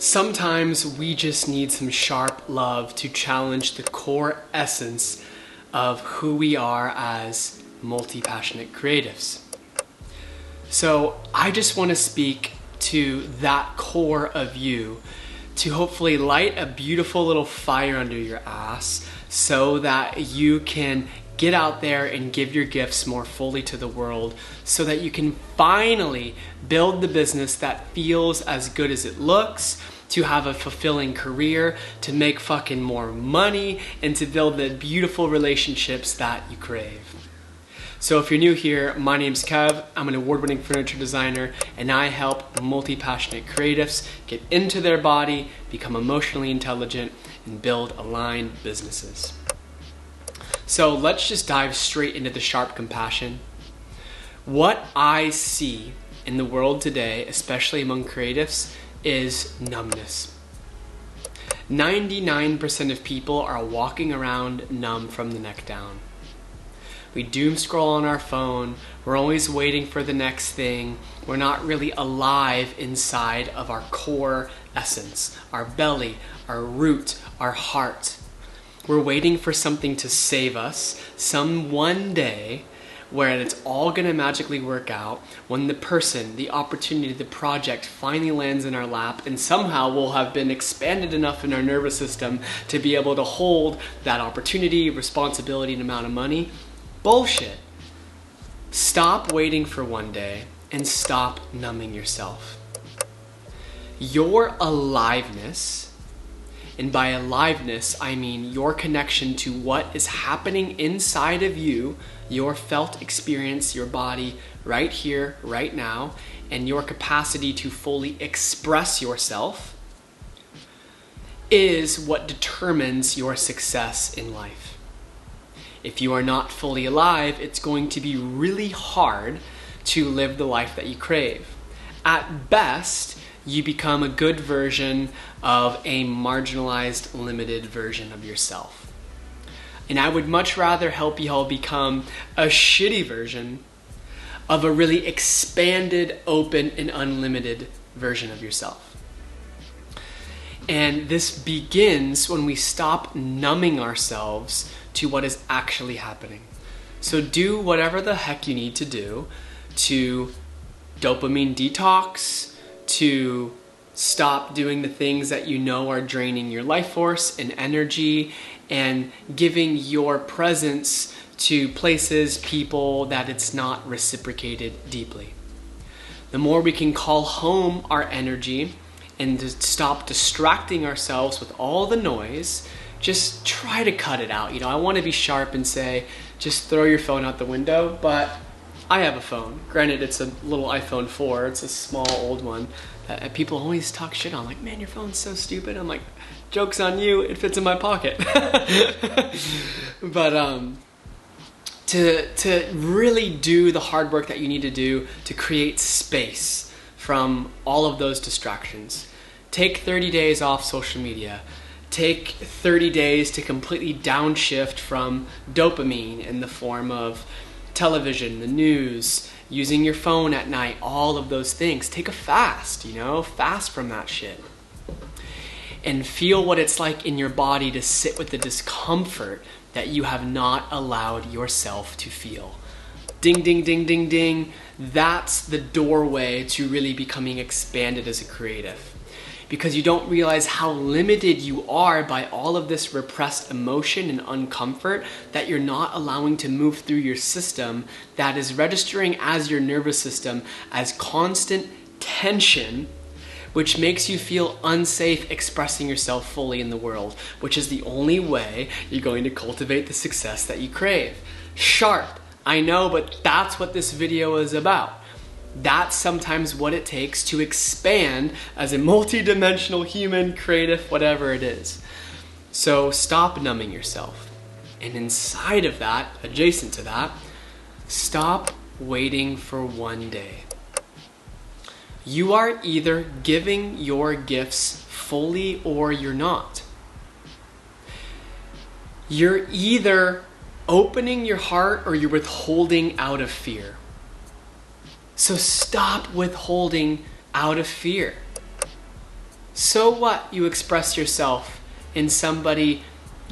Sometimes we just need some sharp love to challenge the core essence of who we are as multi-passionate creatives. So I just want to speak to that core of you to hopefully light a beautiful little fire under your ass so that you can get out there and give your gifts more fully to the world, so that you can finally build the business that feels as good as it looks, to have a fulfilling career, to make fucking more money, and to build the beautiful relationships that you crave. So if you're new here, my name's Kev. I'm an award-winning furniture designer, and I help multi-passionate creatives get into their body, become emotionally intelligent, and build aligned businesses. So let's just dive straight into the sharp compassion. What I see in the world today, especially among creatives, is numbness. 99% of people are walking around numb from the neck down. We doom scroll on our phone. We're always waiting for the next thing. We're not really alive inside of our core essence, our belly, our root, our heart. We're waiting for something to save us, some one day where it's all gonna magically work out, when the person, the opportunity, the project finally lands in our lap, and somehow we'll have been expanded enough in our nervous system to be able to hold that opportunity, responsibility, and amount of money. Bullshit. Stop waiting for one day and stop numbing yourself. Your aliveness, and by aliveness, I mean your connection to what is happening inside of you, your felt experience, your body, right here, right now, and your capacity to fully express yourself is what determines your success in life. If you are not fully alive, it's going to be really hard to live the life that you crave. At best, you become a good version of a marginalized, limited version of yourself. And I would much rather help you all become a shitty version of a really expanded, open, and unlimited version of yourself. And this begins when we stop numbing ourselves to what is actually happening. So do whatever the heck you need to do to dopamine detox, to stop doing the things that you know are draining your life force and energy, and giving your presence to places, people that it's not reciprocated deeply. The more we can call home our energy and to stop distracting ourselves with all the noise, just try to cut it out. I want to be sharp and say, just throw your phone out the window, but I have a phone. Granted, it's a little iPhone 4. It's a small, old one that people always talk shit on. Like, man, your phone's so stupid. I'm like, joke's on you. It fits in my pocket. But to really do the hard work that you need to do to create space from all of those distractions. Take 30 days off social media. Take 30 days to completely downshift from dopamine in the form of television, the news, using your phone at night, all of those things. Take a fast, fast from that shit. And feel what it's like in your body to sit with the discomfort that you have not allowed yourself to feel. Ding, ding, ding, ding, ding. That's the doorway to really becoming expanded as a creative. Because you don't realize how limited you are by all of this repressed emotion and uncomfort that you're not allowing to move through your system, that is registering as your nervous system as constant tension, which makes you feel unsafe expressing yourself fully in the world, which is the only way you're going to cultivate the success that you crave. Sharp, I know, but that's what this video is about. That's sometimes what it takes to expand as a multi-dimensional human, creative, whatever it is. So stop numbing yourself. And inside of that, adjacent to that, stop waiting for one day. You are either giving your gifts fully or you're not. You're either opening your heart or you're withholding out of fear. So stop withholding out of fear. So what you express yourself and somebody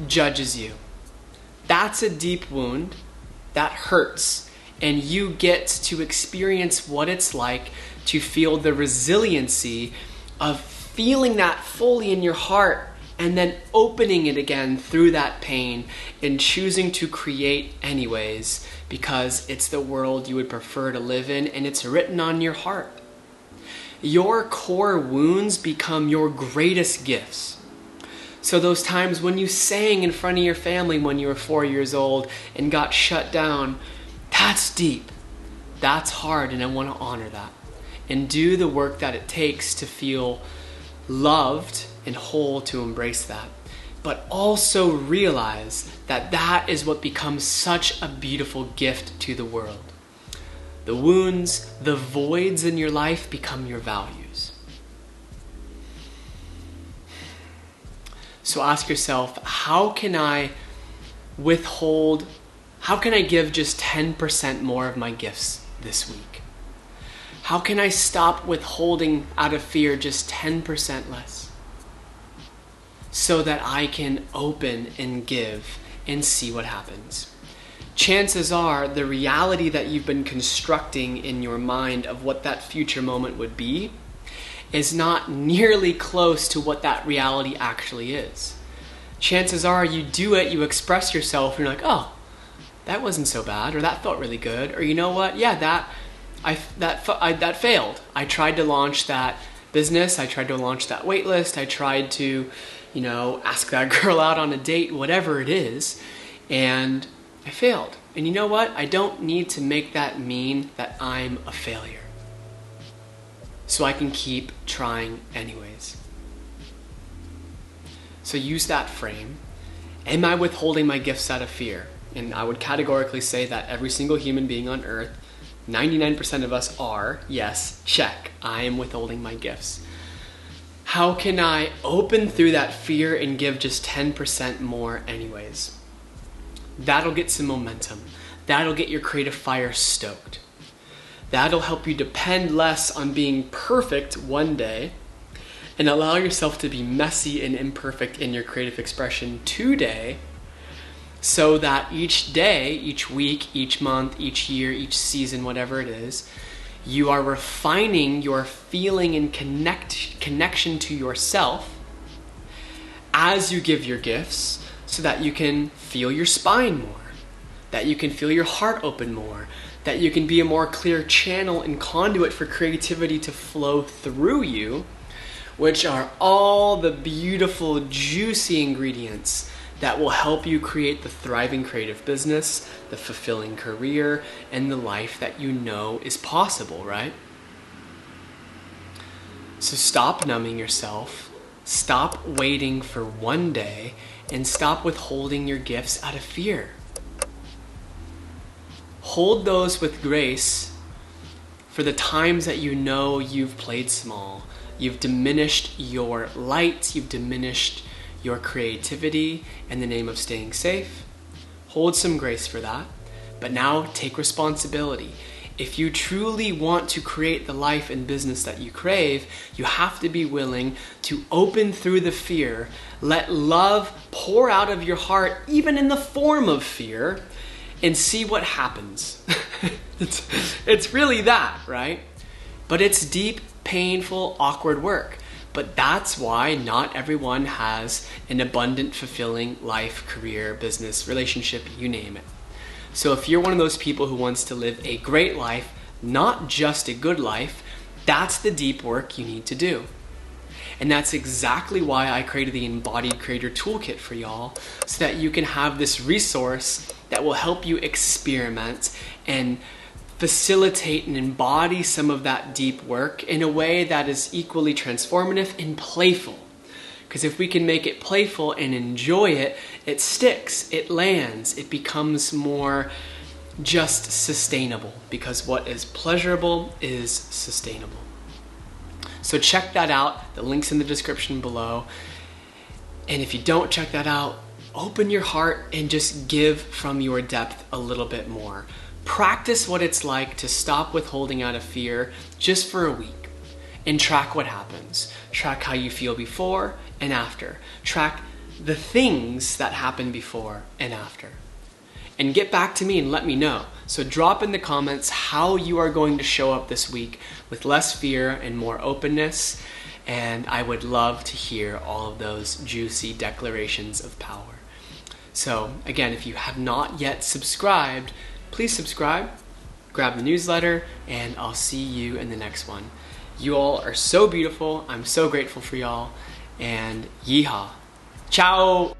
judges you? That's a deep wound. That hurts. And you get to experience what it's like to feel the resiliency of feeling that fully in your heart and then opening it again through that pain and choosing to create anyways because it's the world you would prefer to live in and it's written on your heart. Your core wounds become your greatest gifts. So those times when you sang in front of your family when you were 4 years old and got shut down, that's deep. That's hard, and I want to honor that. And do the work that it takes to feel loved and whole to embrace that. But also realize that that is what becomes such a beautiful gift to the world. The wounds, the voids in your life become your values. So ask yourself, how can I give just 10% more of my gifts this week? How can I stop withholding out of fear just 10% less? So that I can open and give and see what happens. Chances are the reality that you've been constructing in your mind of what that future moment would be is not nearly close to what that reality actually is. Chances are you do it, you express yourself, and you're like, oh, that wasn't so bad, or that felt really good, or you know what, yeah, that failed. I tried to launch that business, I tried to launch that wait list, I tried to, ask that girl out on a date, whatever it is, and I failed. And you know what? I don't need to make that mean that I'm a failure. So I can keep trying anyways. So use that frame. Am I withholding my gifts out of fear? And I would categorically say that every single human being on earth, 99% of us are, yes, check. I am withholding my gifts. How can I open through that fear and give just 10% more anyways? That'll get some momentum. That'll get your creative fire stoked. That'll help you depend less on being perfect one day and allow yourself to be messy and imperfect in your creative expression today, so that each day, each week, each month, each year, each season, whatever it is, you are refining your feeling and connection to yourself as you give your gifts, so that you can feel your spine more, that you can feel your heart open more, that you can be a more clear channel and conduit for creativity to flow through you, which are all the beautiful, juicy ingredients that will help you create the thriving creative business, the fulfilling career, and the life that you know is possible, right? So stop numbing yourself, stop waiting for one day, and stop withholding your gifts out of fear. Hold those with grace for the times that you know you've played small. You've diminished your light, you've diminished your creativity in the name of staying safe. Hold some grace for that, but now take responsibility. If you truly want to create the life and business that you crave, you have to be willing to open through the fear, let love pour out of your heart, even in the form of fear, and see what happens. It's really that, right? But it's deep, painful, awkward work. But that's why not everyone has an abundant, fulfilling life, career, business, relationship, you name it. So if you're one of those people who wants to live a great life, not just a good life, that's the deep work you need to do. And that's exactly why I created the Embodied Creator Toolkit for y'all, so that you can have this resource that will help you experiment and facilitate and embody some of that deep work in a way that is equally transformative and playful. Because if we can make it playful and enjoy it, it sticks, it lands, it becomes more just sustainable, because what is pleasurable is sustainable. So check that out. The link's in the description below. And if you don't check that out, open your heart and just give from your depth a little bit more. Practice what it's like to stop withholding out of fear just for a week. and track what happens. Track how you feel before and after. Track the things that happen before and after. And get back to me and let me know. So drop in the comments how you are going to show up this week with less fear and more openness. And I would love to hear all of those juicy declarations of power. So again, if you have not yet subscribed, please subscribe, grab the newsletter, and I'll see you in the next one. You all are so beautiful. I'm so grateful for y'all. And yeehaw. Ciao.